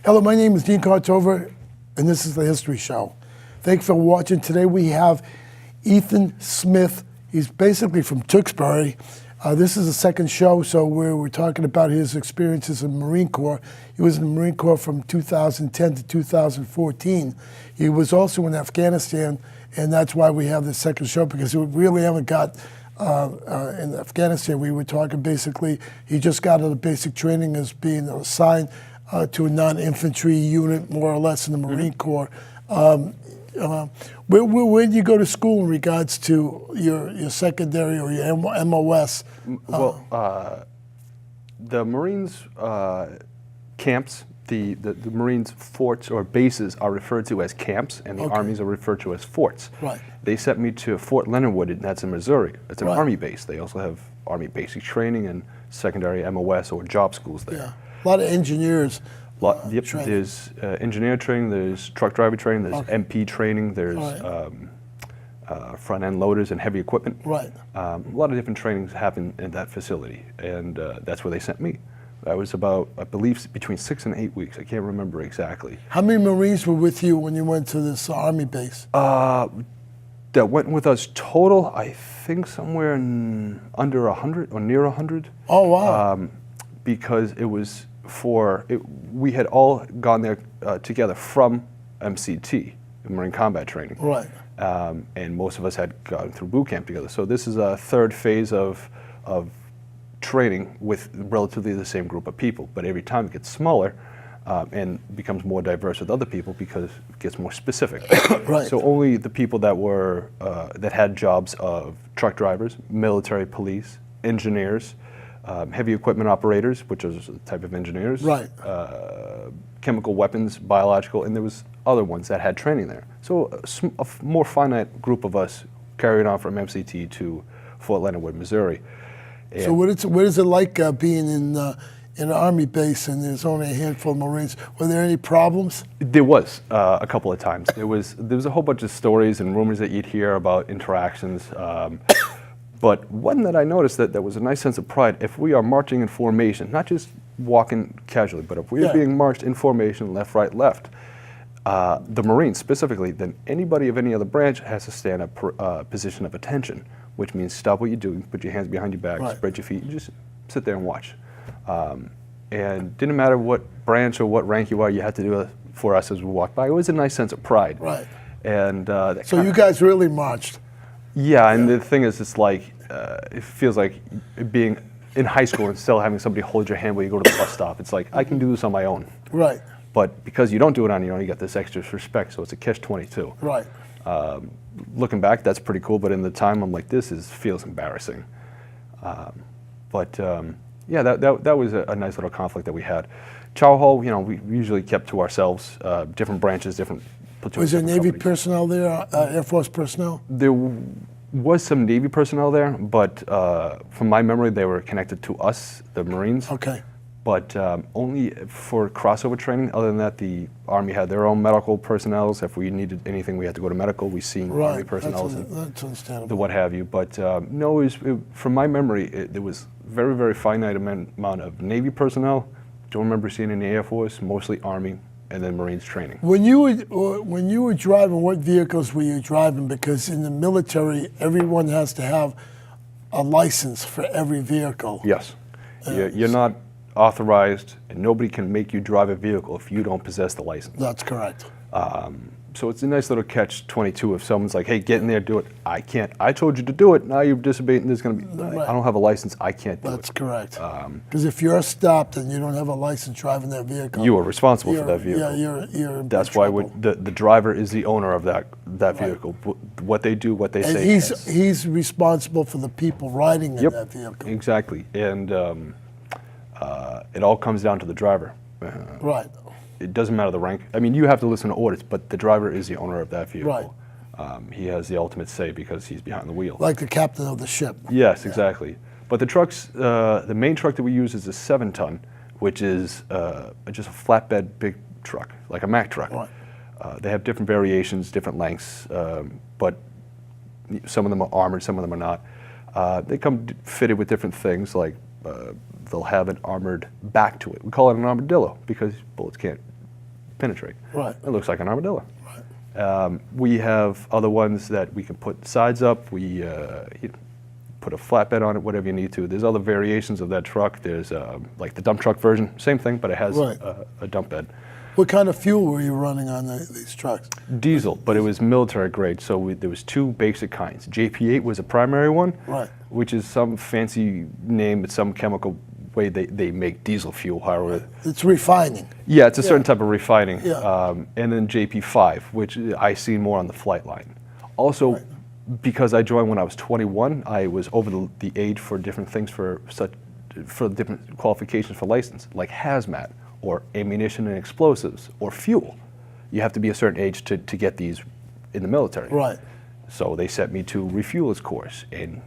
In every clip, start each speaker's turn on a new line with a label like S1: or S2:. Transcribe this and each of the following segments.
S1: Hello, my name is Dean Contover, and this is the History Show. Thanks for watching. Today we have Ethan Smith. He's basically from Tewksbury. This is the second show, so we're talking about his experiences in the Marine Corps. He was in the Marine Corps from 2010 to 2014. He was also in Afghanistan, and that's why we have this second show, because we really haven't got in Afghanistan. We were talking basically, he just got out of basic training as being assigned to a non-infantry unit, more or less, in the Marine Corps. Where did you go to school in regards to your secondary or your MOS?
S2: Well, the Marines camps, the Marines forts or bases are referred to as camps, and the armies are referred to as forts.
S1: Right.
S2: They sent me to Fort Leonard Wood, and that's in Missouri. It's an Army base. They also have Army basic training and secondary MOS or job schools there.
S1: Yeah. A lot of engineers.
S2: Yep. There's engineer training, there's truck driver training, there's MP training, there's front end loaders and heavy equipment.
S1: Right.
S2: A lot of different trainings happen in that facility, and that's where they sent me. I was about, I believe, between 6 and 8 weeks. I can't remember exactly.
S1: How many Marines were with you when you went to this Army base?
S2: That went with us total, I think somewhere under 100 or near 100.
S1: Oh, wow.
S2: Because it was we had all gone there together from MCT, Marine Combat Training.
S1: Right.
S2: And most of us had gone through boot camp together. So this is a third phase of training with relatively the same group of people. But every time it gets smaller and becomes more diverse with other people because it gets more specific.
S1: Right.
S2: So only the people that were that had jobs of truck drivers, military police, engineers, heavy equipment operators, which is a type of engineers,
S1: right.
S2: Chemical weapons, biological, and there was other ones that had training there. So a more finite group of us carried on from MCT to Fort Leonard Wood, Missouri. And
S1: so what is it like being in an Army base and there's only a handful of Marines? Were there any problems?
S2: There was a couple of times. There was a whole bunch of stories and rumors that you'd hear about interactions. But one that I noticed that there was a nice sense of pride, if we are marching in formation, not just walking casually, but if we are being marched in formation, left, right, left, the Marines specifically, then anybody of any other branch has to stand up position of attention, which means stop what you're doing, put your hands behind your back, spread your feet, and just sit there and watch. And didn't matter what branch or what rank you are, you had to do it for us as we walked by. It was a nice sense of pride.
S1: Right.
S2: And
S1: so you guys really marched?
S2: Yeah, and the thing is, it's like, it feels like being in high school and still having somebody hold your hand while you go to the bus stop. It's like, I can do this on my own.
S1: Right.
S2: But because you don't do it on your own, you get this extra respect, so it's a catch-22.
S1: Right.
S2: Looking back, that's pretty cool, but in the time, I'm like, feels embarrassing. Yeah, that was a nice little conflict that we had. Chow Hall, we usually kept to ourselves, different branches, different platoons.
S1: Was there Navy personnel there, Air Force personnel?
S2: There was some Navy personnel there, but from my memory, they were connected to us, the Marines.
S1: Okay.
S2: But only for crossover training. Other than that, the Army had their own medical personnel. If we needed anything, we had to go to medical. We seen Army personnel
S1: that's understandable.
S2: The what have you. But no, from my memory, there was very, very finite amount of Navy personnel. Don't remember seeing any Air Force, mostly Army, and then Marines training.
S1: When you were driving, what vehicles were you driving? Because in the military, everyone has to have a license for every vehicle.
S2: Yes. You're not authorized, and nobody can make you drive a vehicle if you don't possess the license.
S1: That's correct.
S2: So it's a nice little catch-22 if someone's like, hey, get in there, do it. I can't. I told you to do it. Now you're disobeying. There's going to be, I don't have a license. I can't do it.
S1: That's correct. Because if you're stopped and you don't have a license driving that vehicle,
S2: you are responsible for that vehicle.
S1: Yeah, you're in
S2: That's why the driver is the owner of that vehicle. What they do, what they say.
S1: And he's responsible for the people riding in that vehicle.
S2: Exactly. And it all comes down to the driver.
S1: Right.
S2: It doesn't matter the rank. I mean, you have to listen to orders, but the driver is the owner of that vehicle.
S1: Right.
S2: He has the ultimate say because he's behind the wheel.
S1: Like the captain of the ship.
S2: Yes, exactly. But the trucks, the main truck that we use is a 7-ton, which is just a flatbed big truck, like a Mack truck.
S1: Right.
S2: They have different variations, different lengths, but some of them are armored, some of them are not. They come fitted with different things, like they'll have an armored back to it. We call it an armadillo because bullets can't penetrate.
S1: Right.
S2: It looks like an armadillo.
S1: Right.
S2: We have other ones that we can put sides up. We put a flatbed on it, whatever you need to. There's other variations of that truck. There's like the dump truck version, same thing, but it has
S1: Right.
S2: a dump bed.
S1: What kind of fuel were you running on these trucks?
S2: Diesel, but it was military grade, so there was two basic kinds. JP8 was a primary one,
S1: Right.
S2: which is some fancy name, it's some chemical way they make diesel fuel, however.
S1: It's refining.
S2: Yeah, it's a certain type of refining.
S1: Yeah.
S2: And then JP5, which I see more on the flight line. Also, because I joined when I was 21, I was over the age for different things for different qualifications for license, like hazmat, or ammunition and explosives, or fuel. You have to be a certain age to get these in the military.
S1: Right.
S2: So they sent me to refuelers course, and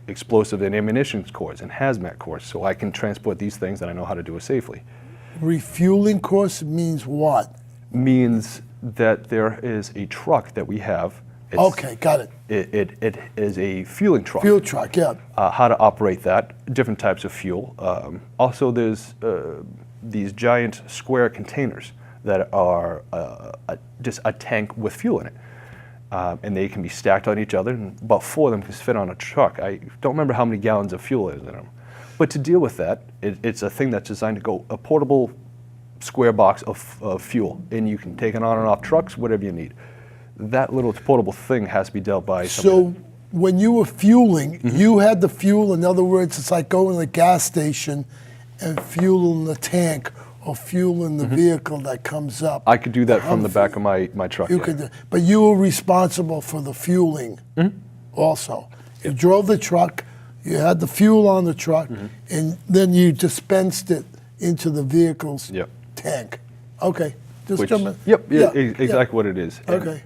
S2: explosive and ammunition course, and hazmat course, so I can transport these things and I know how to do it safely.
S1: Refueling course means what?
S2: Means that there is a truck that we have.
S1: Okay, got it.
S2: It is a fueling truck.
S1: Fuel truck, yeah.
S2: How to operate that, different types of fuel. Also, there's these giant square containers that are just a tank with fuel in it. And they can be stacked on each other, and about 4 of them can fit on a truck. I don't remember how many gallons of fuel is in them. But to deal with that, it's a thing that's designed to go a portable square box of fuel, and you can take it on and off trucks, whatever you need. That little portable thing has to be dealt by somebody.
S1: So when you were fueling, you had the fuel. In other words, it's like going to the gas station and fueling the tank or fueling the vehicle that comes up.
S2: I could do that from the back of my truck.
S1: You
S2: yeah.
S1: could, but you were responsible for the fueling also. You drove the truck, you had the fuel on the truck, and then you dispensed it into the vehicle's
S2: Yep.
S1: tank. Okay, just
S2: Which,
S1: jump in.
S2: yep, yeah,
S1: Yeah,
S2: exactly what it is. And
S1: Okay.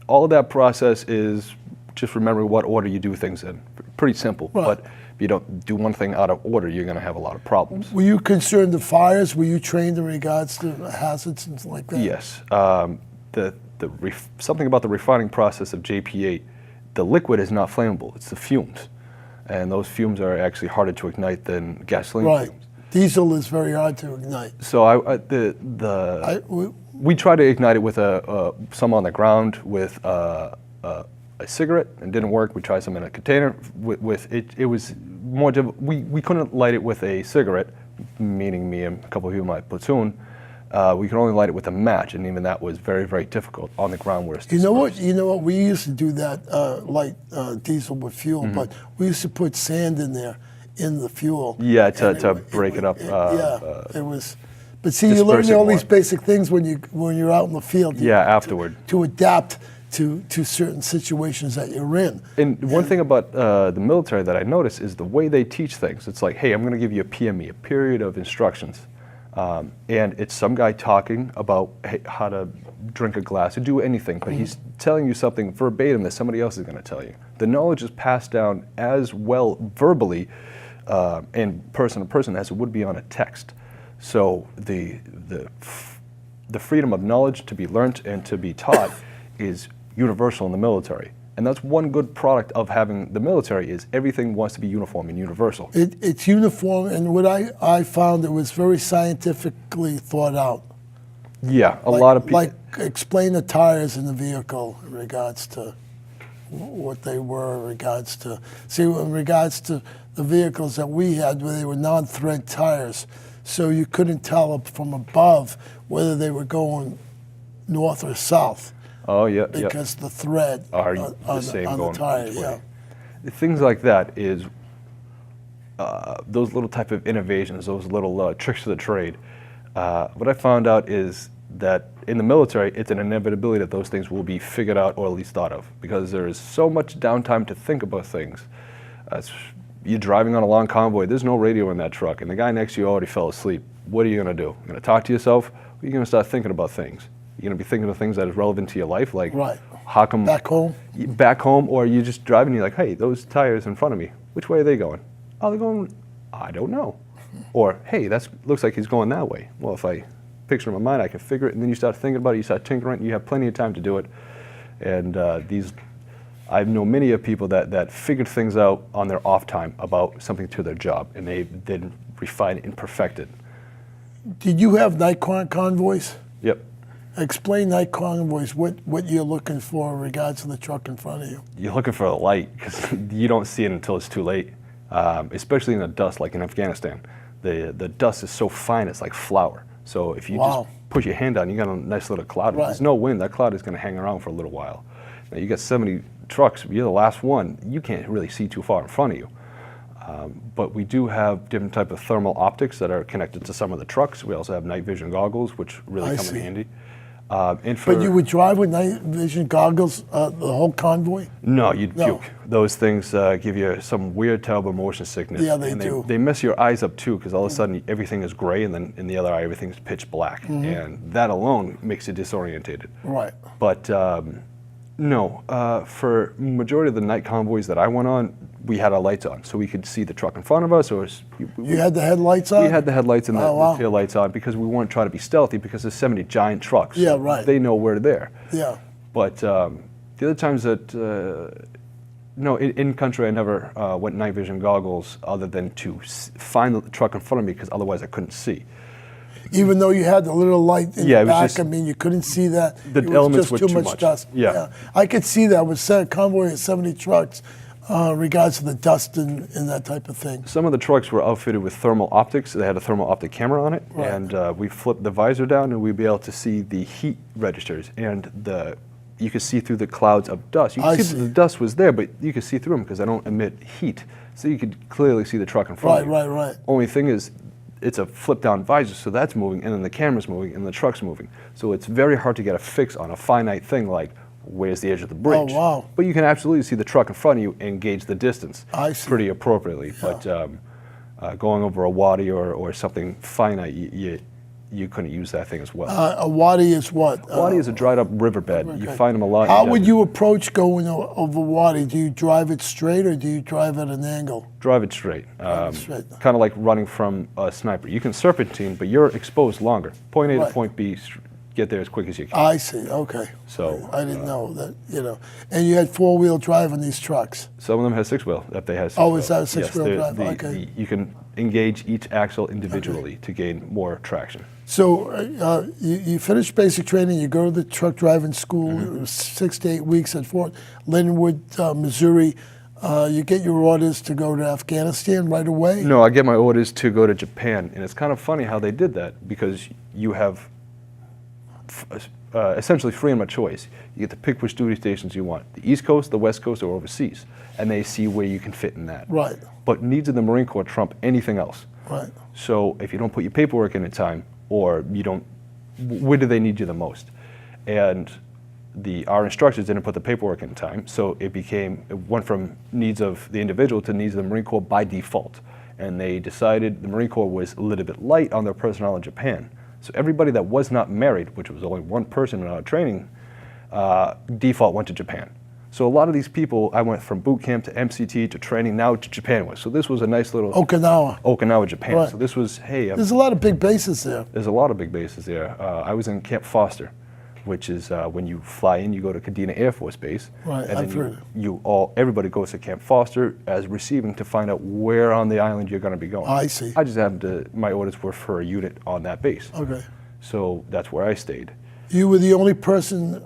S2: all of that process is just remembering what order you do things in. Pretty simple,
S1: Right.
S2: but if you don't do one thing out of order, you're going to have a lot of problems.
S1: Were you concerned of fires? Were you trained in regards to hazards and like that?
S2: Yes. Something about the refining process of JP8, the liquid is not flammable, it's the fumes. And those fumes are actually harder to ignite than gasoline
S1: Right.
S2: fumes.
S1: Diesel is very hard to ignite.
S2: So we tried to ignite it with some on the ground with a cigarette, and didn't work. We tried some in a container. It was more difficult. We couldn't light it with a cigarette, meaning me and a couple of people in my platoon. We could only light it with a match, and even that was very, very difficult on the ground where it's
S1: You know what?
S2: dispersed.
S1: You know what? We used to do that, light diesel with fuel, but we used to put sand in there in the fuel.
S2: Yeah,
S1: And
S2: to break it up.
S1: It was. But see, you learn
S2: disperse it
S1: all
S2: more.
S1: these basic things when you're out in the field.
S2: Yeah, afterward.
S1: To adapt to certain situations that you're in.
S2: And one thing about the military that I noticed is the way they teach things. It's like, hey, I'm going to give you a PME, a period of instructions. And it's some guy talking about how to drink a glass or do anything, but he's telling you something verbatim that somebody else is going to tell you. The knowledge is passed down as well verbally and person to person as it would be on a text. So the freedom of knowledge to be learnt and to be taught is universal in the military. And that's one good product of having the military is everything wants to be uniform and universal.
S1: It's uniform, and what I found, it was very scientifically thought out.
S2: Yeah, a lot of people.
S1: Like explain the tires in the vehicle in regards to what they were, in regards to, in regards to the vehicles that we had, where they were non-thread tires, so you couldn't tell from above whether they were going north or south.
S2: Oh yeah,
S1: because the thread
S2: are
S1: on
S2: the same
S1: on
S2: going
S1: the tire,
S2: each
S1: yeah.
S2: way. Things like that is those little type of innovations, those little tricks of the trade. What I found out is that in the military, it's an inevitability that those things will be figured out or at least thought of, because there is so much downtime to think about things. You're driving on a long convoy, there's no radio in that truck, and the guy next to you already fell asleep. What are you going to do? You're going to talk to yourself? Or are you going to start thinking about things? You're going to be thinking of things that is relevant to your life, like
S1: Right.
S2: how come
S1: Back home?
S2: back home, or you're just driving and you're like, hey, those tires in front of me, which way are they going? Oh, they're going, I don't know. Or, hey, that looks like he's going that way. Well, if I picture in my mind, I can figure it, and then you start thinking about it, you start tinkering, you have plenty of time to do it. And these I know many of people that figured things out on their off time about something to their job, and they then refine it and perfect it.
S1: Did you have night convoys?
S2: Yep.
S1: Explain night convoys, what you're looking for in regards to the truck in front of you.
S2: You're looking for a light because you don't see it until it's too late, especially in the dust, like in Afghanistan. The dust is so fine, it's like flour. So if you just put your hand on, you got a nice little cloud. If there's no wind, that cloud is going to hang around for a little while. Now you got 70 trucks, you're the last one, you can't really see too far in front of you. But we do have different type of thermal optics that are connected to some of the trucks. We also have night vision goggles, which really come in handy.
S1: But you would drive with night vision goggles the whole convoy?
S2: No, you'd puke. Those things give you some weird, terrible motion sickness.
S1: Yeah, they do.
S2: They mess your eyes up too, because all of a sudden everything is gray, and then in the other eye everything's pitch black, and that alone makes you disorientated.
S1: Right.
S2: But no, for majority of the night convoys that I went on, we had our lights on, so we could see the truck in front of us. Or
S1: you had the headlights on?
S2: We had the headlights and the tail lights on because we weren't trying to be stealthy, because there's 70 giant trucks.
S1: Yeah, right.
S2: They know we're there.
S1: Yeah.
S2: But the other times that, no, in country I never went night vision goggles other than to find the truck in front of me, because otherwise I couldn't see.
S1: Even though you had the little light in the back, I mean, you couldn't see that.
S2: The elements were too much
S1: dust.
S2: Yeah.
S1: I could see that with a convoy of 70 trucks, regards to the dust and that type of thing.
S2: Some of the trucks were outfitted with thermal optics. They had a thermal optic camera on it, and we flipped the visor down, and we'd be able to see the heat registers, and you could see through the clouds of dust. You could see that the dust was there, but you could see through them because they don't emit heat, so you could clearly see the truck in front of you.
S1: Right.
S2: Only thing is, it's a flip-down visor, so that's moving, and then the camera's moving, and the truck's moving. So it's very hard to get a fix on a finite thing like, where's the edge of the bridge?
S1: Oh, wow.
S2: But you can absolutely see the truck in front of you and gauge the distance pretty appropriately.
S1: Yeah.
S2: But going over a wadi or something finite, you couldn't use that thing as well.
S1: A wadi is what?
S2: A wadi is a dried-up riverbed. You find them a lot.
S1: How would you approach going over wadi? Do you drive it straight, or do you drive at an angle?
S2: Drive it straight. Kind of like running from a sniper. You can serpentine, but you're exposed longer. Point A to point B, get there as quick as you can.
S1: I see, okay.
S2: So
S1: I didn't know that, And you had four-wheel drive on these trucks?
S2: Some of them had six-wheel, if they had six-wheel.
S1: Oh, is that a six-wheel drive? Okay.
S2: You can engage each axle individually to gain more traction.
S1: So you finish basic training, you go to the truck driving school, it was 6 to 8 weeks at Fort Linwood, Missouri. You get your orders to go to Afghanistan right away?
S2: No, I get my orders to go to Japan, and it's kind of funny how they did that, because you have essentially freedom of choice. You get to pick which duty stations you want, the East Coast, the West Coast, or overseas, and they see where you can fit in that.
S1: Right.
S2: But needs of the Marine Corps trump anything else.
S1: Right.
S2: So if you don't put your paperwork in in time, or you don't, where do they need you the most? And our instructors didn't put the paperwork in time, so it went from needs of the individual to needs of the Marine Corps by default. And they decided the Marine Corps was a little bit light on their personnel in Japan. So everybody that was not married, which was only one person in our training, default went to Japan. So a lot of these people, I went from boot camp to MCT to training, now to Japan with. So this was a nice little... Okinawa, Japan.
S1: Right.
S2: So this was, hey...
S1: There's a lot of big bases there.
S2: There's a lot of big bases there. I was in Camp Foster, which is when you fly in, you go to Kadena Air Force Base.
S1: Right,
S2: and
S1: I've heard.
S2: Everybody goes to Camp Foster as receiving to find out where on the island you're going to be going.
S1: I see.
S2: I just happened to, my orders were for a unit on that base.
S1: Okay.
S2: So that's where I stayed.
S1: You were the only person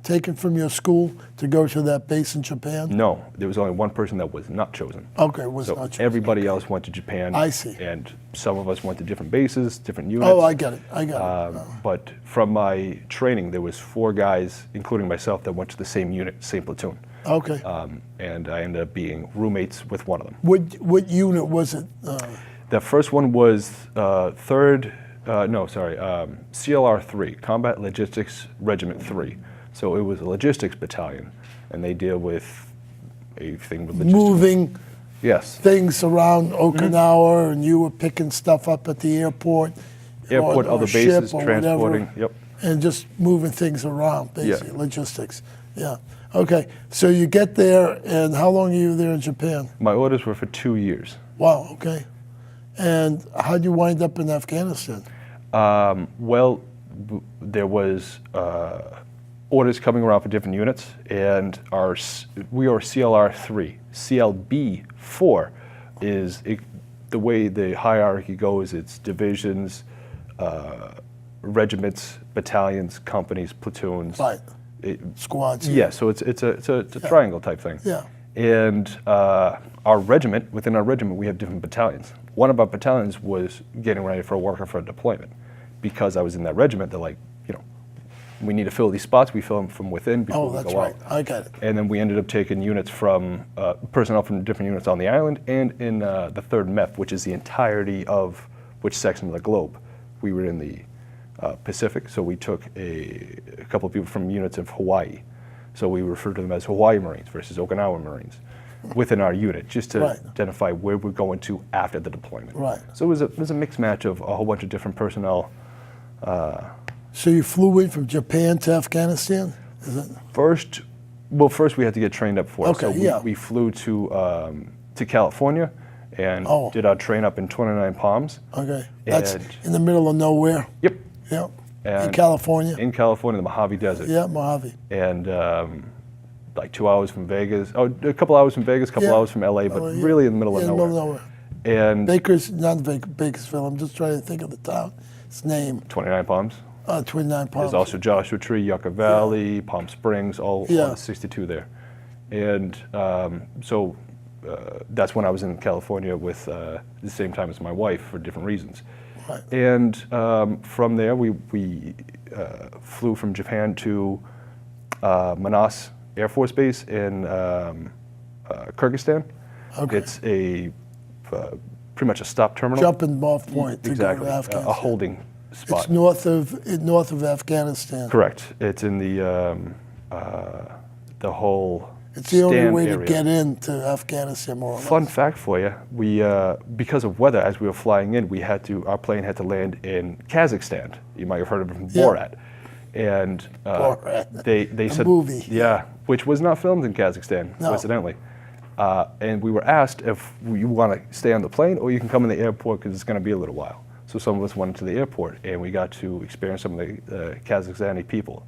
S1: taken from your school to go to that base in Japan?
S2: No, there was only one person that was not chosen.
S1: Okay, was not chosen.
S2: Everybody else went to Japan.
S1: I see.
S2: And some of us went to different bases, different units.
S1: Oh, I get it.
S2: But from my training, there was 4 guys, including myself, that went to the same unit, same platoon.
S1: Okay.
S2: And I ended up being roommates with one of them.
S1: What unit was it?
S2: The first one was CLR 3, Combat Logistics Regiment 3. So it was a logistics battalion, and they deal with everything with logistics.
S1: Moving things around Okinawa, and you were picking stuff up at the airport.
S2: Other bases, transporting,
S1: and just moving things around, basically, logistics. Yeah. Okay, so you get there, and how long are you there in Japan?
S2: My orders were for 2 years.
S1: Wow, okay. And how'd you wind up in Afghanistan?
S2: Well, there was orders coming around for different units, and we are CLR 3. CLB 4 is the way the hierarchy goes. It's divisions, regiments, battalions, companies, platoons.
S1: Right. Squads.
S2: Yeah, so it's a triangle type thing.
S1: Yeah.
S2: And within our regiment, we have different battalions. One of our battalions was getting ready for a worker for a deployment. Because I was in that regiment, they're like, we need to fill these spots. We fill them from within before we go out.
S1: Oh, that's right. I got it.
S2: And then we ended up taking units from personnel from different units on the island and in the 3rd MEF, which is the entirety of which section of the globe. We were in the Pacific, so we took a couple of people from units of Hawaii. So we refer to them as Hawaii Marines versus Okinawa Marines within our unit, just to identify where we're going to after the deployment.
S1: Right.
S2: So it was a mixed match of a whole bunch of different personnel.
S1: So you flew in from Japan to Afghanistan? Is it?
S2: First we had to get trained up for it.
S1: Okay,
S2: So we flew to California and did our train up in 29 Palms.
S1: Okay. That's in the middle of nowhere?
S2: Yep.
S1: Yep.
S2: And
S1: in California?
S2: In California, the Mojave Desert.
S1: Yeah, Mojave.
S2: And like 2 hours from Vegas. Oh, a couple hours from Vegas, a couple hours from LA, but really in the middle of nowhere.
S1: In the middle of nowhere.
S2: And
S1: Bakersfield. I'm just trying to think of the town. Its name.
S2: 29 Palms.
S1: 29 Palms.
S2: There's also Joshua Tree, Yucca Valley, Palm Springs, all the 62 there. And so that's when I was in California with the same time as my wife for different reasons.
S1: Right.
S2: And from there, we flew from Japan to Manas Air Force Base in Kyrgyzstan.
S1: Okay.
S2: It's pretty much a stop terminal.
S1: Jumping off point to go to Afghanistan.
S2: A holding spot.
S1: It's north of Afghanistan.
S2: Correct. It's in the whole.
S1: It's the only way
S2: area.
S1: to get into Afghanistan, more or less.
S2: Fun fact for you: we because of weather, as we were flying in, our plane had to land in Kazakhstan. You might have heard of it from Borat. And
S1: Borat.
S2: they said,
S1: movie.
S2: Yeah, which was not filmed in Kazakhstan, coincidentally. And we were asked if you want to stay on the plane or you can come in the airport because it's going to be a little while. So some of us went to the airport and we got to experience some of the Kazakhstani people.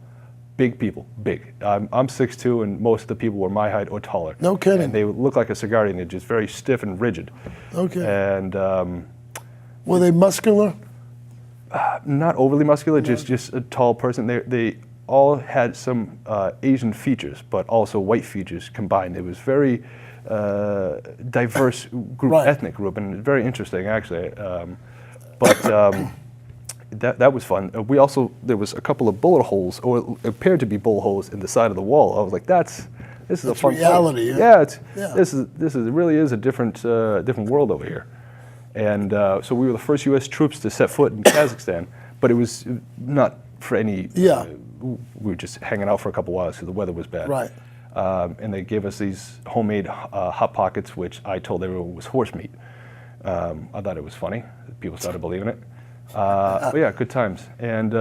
S2: Big people, big. I'm 6'2", and most of the people were my height or taller.
S1: No kidding.
S2: And they look like a cigar, and they're just very stiff and rigid.
S1: Okay.
S2: And
S1: were they muscular?
S2: Not overly muscular, just a tall person. They all had some Asian features, but also white features combined. It was very diverse group, ethnic group, and very interesting actually. That was fun. There was a couple of bullet holes, or it appeared to be bullet holes in the side of the wall. I was like, this is a fun
S1: reality.
S2: Place. This really is a different world over here. And so we were the first U.S. troops to set foot in Kazakhstan, but it was not for any. We were just hanging out for a couple hours because the weather was bad.
S1: Right.
S2: And they gave us these homemade hot pockets, which I told everyone was horse meat. I thought it was funny. People started believing it. But yeah, good times. And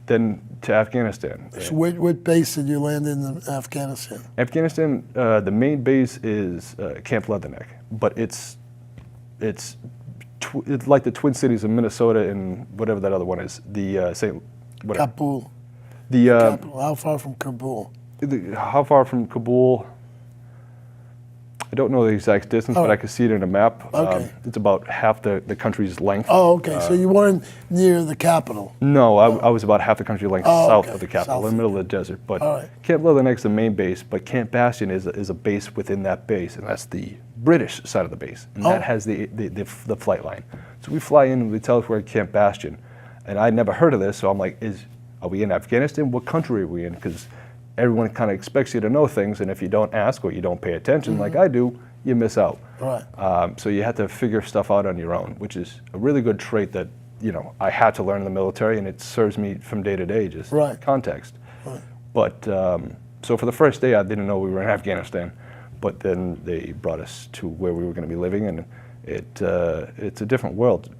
S2: then to Afghanistan.
S1: So what base did you land in Afghanistan?
S2: Afghanistan, the main base is Camp Leatherneck, but it's like the Twin Cities of Minnesota and whatever that other one is.
S1: Kabul.
S2: Kabul.
S1: How far from Kabul?
S2: How far from Kabul? I don't know the exact distance, but I can see it in a map.
S1: Okay.
S2: It's about half the country's length.
S1: Oh, okay. So you weren't near the capital?
S2: No, I was about half the country length south of the capital, in the middle of the desert. But Camp Leatherneck's the main base, but Camp Bastion is a base within that base, and that's the British side of the base, and that has the flight line. So we fly in and they tell us we're at Camp Bastion, and I'd never heard of this, so I'm like, are we in Afghanistan? What country are we in? Because everyone kind of expects you to know things, and if you don't ask or you don't pay attention like I do, you miss out.
S1: Right.
S2: So you have to figure stuff out on your own, which is a really good trait that I had to learn in the military, and it serves me from day to day, just context.
S1: Right.
S2: But so for the first day, I didn't know we were in Afghanistan, but then they brought us to where we were going to be living, and it's a different world.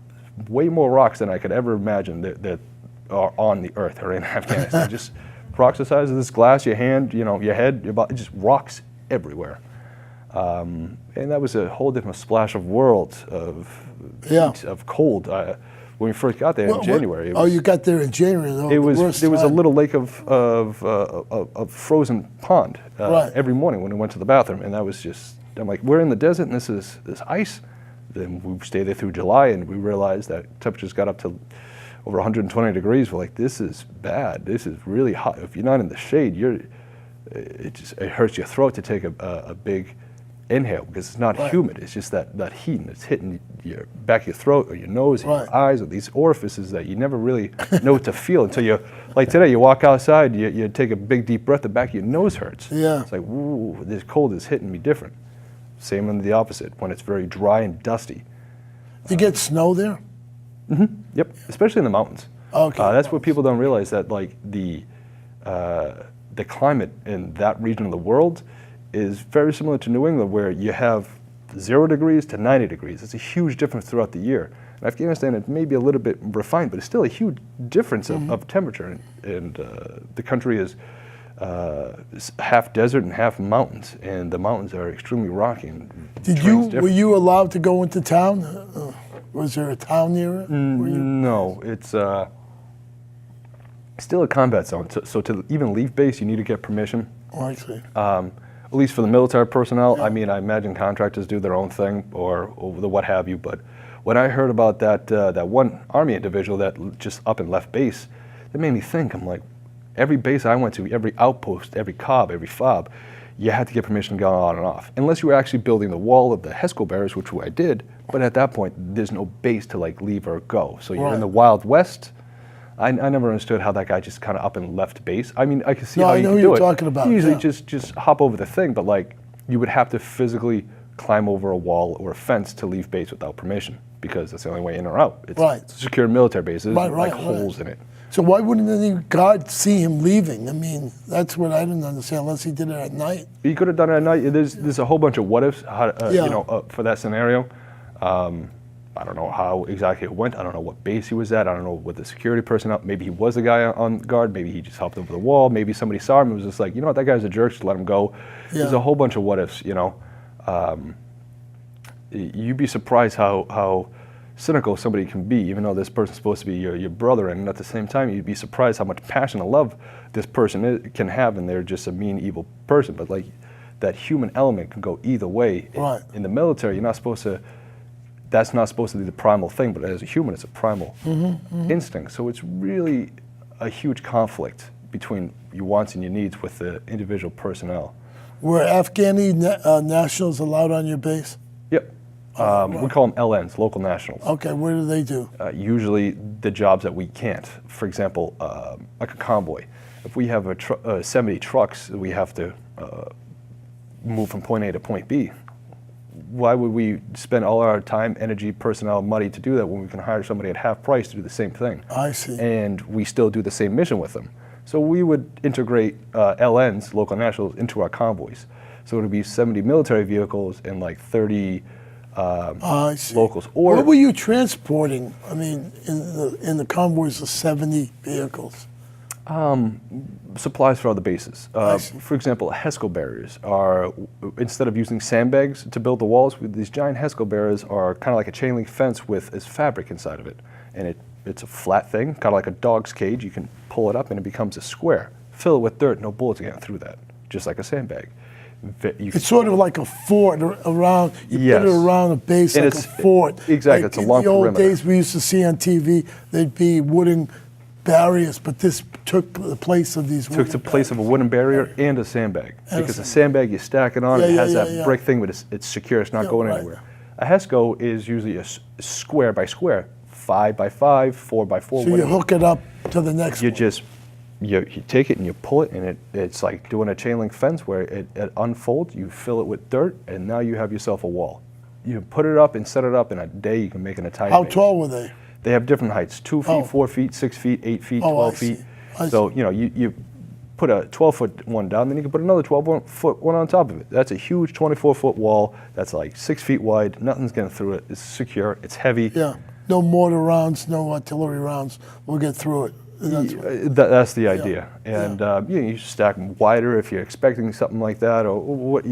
S2: Way more rocks than I could ever imagine that are on the earth or in Afghanistan. Just rocks the size of this glass, your hand, your head, your body, just rocks everywhere. And that was a whole different splash of world of
S1: Yeah.
S2: heat, of cold. When we first got there in January,
S1: You got there in January. Though,
S2: there was a
S1: time.
S2: little lake of frozen pond
S1: Right.
S2: every morning when we went to the bathroom, and that was just. I'm like, we're in the desert, and this is ice. Then we stayed there through July, and we realized that temperatures got up to over 120 degrees. We're like, this is bad. This is really hot. If you're not in the shade, it hurts your throat to take a big inhale because it's not humid. It's just that heat, and it's hitting your back of your throat or your nose or your eyes or these orifices that you never really know what to feel until you, like today, you walk outside, you take a big deep breath, the back of your nose hurts.
S1: Yeah.
S2: It's like, ooh, this cold is hitting me different. Same on the opposite, when it's very dry and dusty.
S1: You get snow there?
S2: Yep, especially in the mountains.
S1: Okay.
S2: That's what people don't realize, that like the climate in that region of the world is very similar to New England, where you have 0 degrees to 90 degrees. It's a huge difference throughout the year. In Afghanistan, it may be a little bit refined, but it's still a huge difference of temperature. And the country is half desert and half mountains, and the mountains are extremely rocky. And
S1: Were you allowed to go into town? Was there a town near it?
S2: No, it's still a combat zone. So to even leave base, you need to get permission.
S1: Oh, I see.
S2: At least for the military personnel. Yeah. I mean, I imagine contractors do their own thing or the what have you. But when I heard about that one Army individual that just up and left base, it made me think. I'm like, every base I went to, every outpost, every cob, every fob, you had to get permission to go on and off. Unless you were actually building the wall of the HESCO barriers, which I did. But at that point, there's no base to like leave or go. So you're in the Wild West. I never understood how that guy just kind of up and left base. I mean, I can see how you can do it.
S1: I know what you're talking about.
S2: You usually just hop over the thing, but like you would have to physically climb over a wall or a fence to leave base without permission, because that's the only way in or out. It's a secure military base. There's like holes in it.
S1: So why wouldn't any guard see him leaving? I mean, that's what I didn't understand, unless he did it at night.
S2: He could have done it at night. There's a whole bunch of what ifs, for that scenario. I don't know how exactly it went. I don't know what base he was at. I don't know what the security personnel. Maybe he was the guy on guard. Maybe he just hopped over the wall. Maybe somebody saw him and was just like, you know what, that guy's a jerk. Just let him go. Yeah. There's a whole bunch of what ifs. You'd be surprised how cynical somebody can be, even though this person's supposed to be your brother. And at the same time, you'd be surprised how much passion and love this person can have, and they're just a mean, evil person. But like that human element can go either way.
S1: Right.
S2: In the military, you're not supposed to. That's not supposed to be the primal thing, but as a human, it's a primal instinct. So it's really a huge conflict between your wants and your needs with the individual personnel.
S1: Were Afghani nationals allowed on your base?
S2: Yep. We call them LNs, local nationals.
S1: Okay, what do they do?
S2: Usually the jobs that we can't. For example, like a convoy. If we have 70 trucks, we have to move from point A to point B. Why would we spend all our time, energy, personnel, money to do that when we can hire somebody at half price to do the same thing?
S1: I see.
S2: And we still do the same mission with them. So we would integrate LNs, local nationals, into our convoys. So it would be 70 military vehicles and like 30 locals. Or
S1: what were you transporting? I mean, in the convoys of 70 vehicles.
S2: Supplies for other bases. For example, HESCO barriers are, instead of using sandbags to build the walls, these giant HESCO barriers are kind of like a chain link fence with its fabric inside of it. And it's a flat thing, kind of like a dog's cage. You can pull it up and it becomes a square. Fill it with dirt, no bullets getting through that, just like a sandbag.
S1: It's sort of like a fort around, you put it around a base and like a fort.
S2: Exactly,
S1: like
S2: it's a long perimeter.
S1: In the old days we used to see on TV, there'd be wooden barriers, but this took the place of these wooden
S2: barriers. Took the place of a wooden barrier and a sandbag. Because a sandbag, you stack it on, it has that brick thing, but it's secure, it's not going anywhere. A HESCO is usually a square by square, 5 by 5, 4 by 4,
S1: so
S2: whatever.
S1: You hook it up to the next one.
S2: You take it and you pull it, and it's like doing a chain link fence where it unfolds, you fill it with dirt, and now you have yourself a wall. You put it up and set it up in a day, you can make it a tight
S1: How
S2: base.
S1: tall were they?
S2: They have different heights, 2 feet, 4 feet, 6 feet, 8 feet, 12 feet. So, you put a 12-foot one down, then you can put another 12-foot one on top of it. That's a huge 24-foot wall that's like 6 feet wide. Nothing's getting through it. It's secure. It's heavy.
S1: Yeah. No mortar rounds, no artillery rounds. We'll get through it.
S2: That's the idea. And you stack them wider if you're expecting something like that. Or what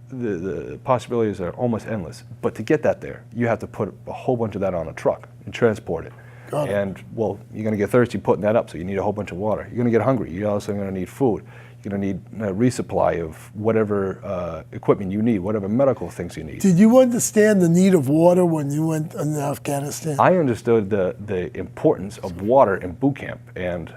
S2: the possibilities are almost endless. But to get that there, you have to put a whole bunch of that on a truck and transport it.
S1: Got it.
S2: And, well, you're going to get thirsty putting that up, so you need a whole bunch of water. You're going to get hungry. You're also going to need food. You're going to need a resupply of whatever equipment you need, whatever medical things you need.
S1: Did you understand the need of water when you went in Afghanistan?
S2: I understood the importance of water in boot camp, and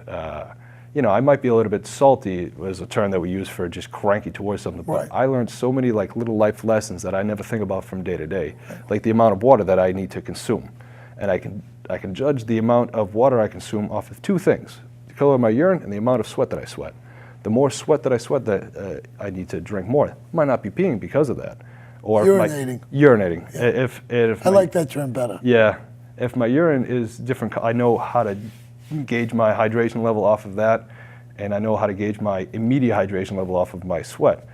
S2: you know, I might be a little bit salty was a term that we use for just cranky towards something, but
S1: Right.
S2: I learned so many like little life lessons that I never think about from day to day, like the amount of water that I need to consume, and I can judge the amount of water I consume off of two things: the color of my urine and the amount of sweat that I sweat. The more sweat that I sweat, that I need to drink more. Might not be peeing because of that, or
S1: Urinating.
S2: Urinating.
S1: Yeah.
S2: If
S1: I
S2: my-
S1: like that term better.
S2: Yeah, if my urine is different, I know how to gauge my hydration level off of that, and I know how to gauge my immediate hydration level off of my sweat.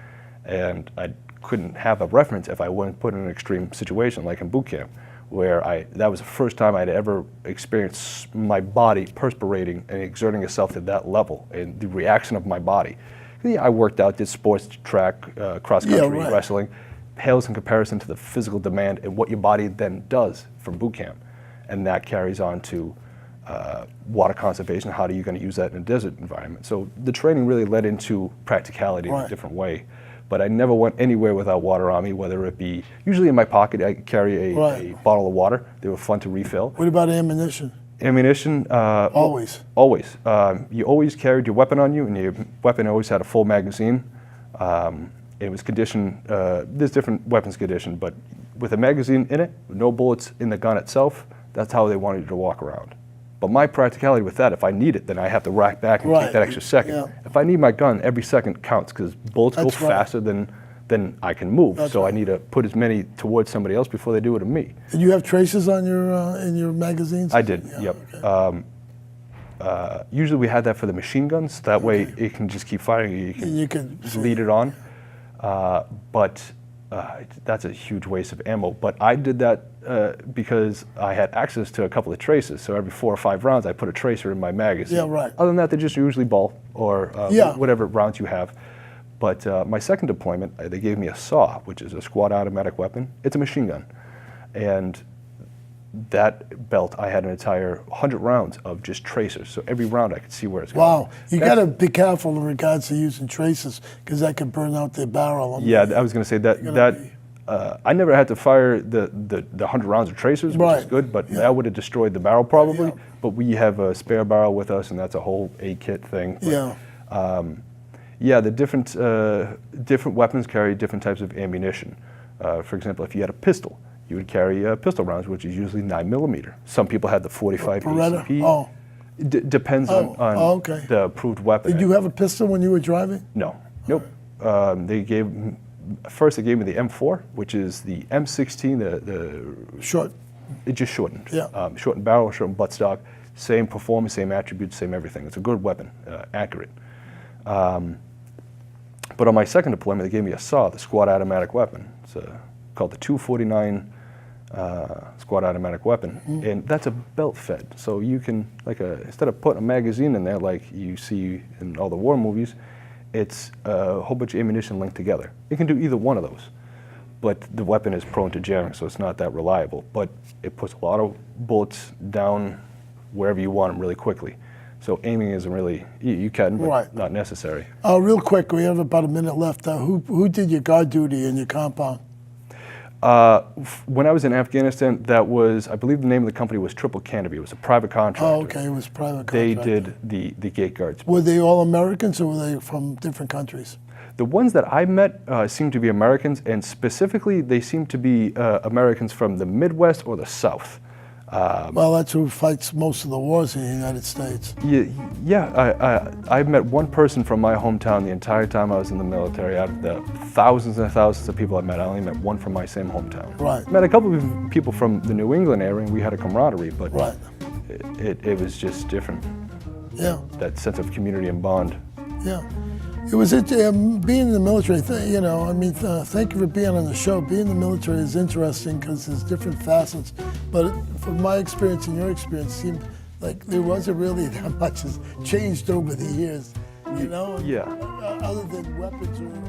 S2: And I couldn't have a reference if I wasn't put in an extreme situation, like in boot camp, where that was the first time I'd ever experienced my body perspirating and exerting itself to that level, and the reaction of my body. Yeah, I worked out, did sports, track, cross-country,
S1: right.
S2: wrestling, pales in comparison to the physical demand and what your body then does from boot camp. And that carries on to water conservation. How are you going to use that in a desert environment? So the training really led into practicality in
S1: Right.
S2: a different way. But I never went anywhere without water on me, whether it be, usually in my pocket, I carry a
S1: Right.
S2: bottle of water. They were fun to refill.
S1: What about ammunition?
S2: Ammunition,
S1: Always.
S2: always. You always carried your weapon on you, and your weapon always had a full magazine. It was conditioned, there's different weapons conditioned, but with a magazine in it, with no bullets in the gun itself, that's how they wanted you to walk around. But my practicality with that, if I need it, then I have to rack back and
S1: Right.
S2: take that extra second.
S1: Yeah.
S2: If I need my gun, every second counts, because bullets
S1: That's
S2: go
S1: right.
S2: faster than I can move.
S1: That's
S2: so
S1: right.
S2: I need to put as many towards somebody else before they do it to me.
S1: Did you have traces on your in your magazines?
S2: I did,
S1: Yeah,
S2: yep.
S1: okay.
S2: Usually we had that for the machine guns. That way it can just keep firing. You can
S1: You could
S2: just lead it on. But that's a huge waste of ammo. But I did that because I had access to a couple of traces. So every 4 or 5 rounds, I put a tracer in my magazine.
S1: Yeah, right.
S2: Other than that, they're just usually ball or
S1: Yeah.
S2: whatever rounds you have. But my second deployment, they gave me a SAW, which is a squad automatic weapon. It's a machine gun. And that belt, I had an entire 100 rounds of just tracers. So every round I could see where it's going.
S1: Wow, you got to be careful in regards to using traces because that can burn out the barrel.
S2: Yeah, I was going to say that I never had to fire the 100 rounds of tracers, which is
S1: Right.
S2: good, but that would have destroyed the barrel probably.
S1: Yeah.
S2: But we have a spare barrel with us, and that's a whole A-kit thing. But,
S1: Yeah.
S2: yeah, the different weapons carry different types of ammunition. For example, if you had a pistol, you would carry pistol rounds, which is usually 9mm. Some people had the 45
S1: Beretta?
S2: ACP.
S1: Oh.
S2: Depends on
S1: okay.
S2: the approved weapon.
S1: Did you have a pistol when you were driving?
S2: No, nope. First they gave me the M4, which is the M16, the
S1: Short.
S2: it just shortened.
S1: Yeah.
S2: Shortened barrel, shortened buttstock, same performance, same attributes, same everything. It's a good weapon, accurate. But on my second deployment, they gave me a SAW, the squad automatic weapon. It's called the 249 squad automatic weapon, and that's a belt fed. So you can, instead of putting a magazine in there like you see in all the war movies, it's a whole bunch of ammunition linked together. It can do either one of those, but the weapon is prone to jamming, so it's not that reliable. But it puts a lot of bullets down wherever you want them really quickly. So aiming isn't really, you can, but
S1: Right.
S2: not necessary.
S1: Real quick, we have about a minute left. Who did your guard duty in your compound?
S2: When I was in Afghanistan, that was, I believe the name of the company was Triple Canopy. It was a private contractor.
S1: Oh, okay, it was private
S2: They
S1: contractor.
S2: did the gate guards.
S1: Were they all Americans or were they from different countries?
S2: The ones that I met seemed to be Americans, and specifically they seemed to be Americans from the Midwest or the South.
S1: Well, that's who fights most of the wars in the United States.
S2: I met one person from my hometown the entire time I was in the military. Out of the thousands and thousands of people I met, I only met one from my same hometown.
S1: Right.
S2: Met a couple of people from the New England area, and we had a camaraderie, but
S1: Right.
S2: it was just different.
S1: Yeah,
S2: That sense of community and bond.
S1: yeah. It was being in the military. Thank you for being on the show. Being in the military is interesting because there's different facets. But from my experience and your experience, it seemed like there wasn't really that much has changed over the years. You know,
S2: Yeah.
S1: Other than weapons or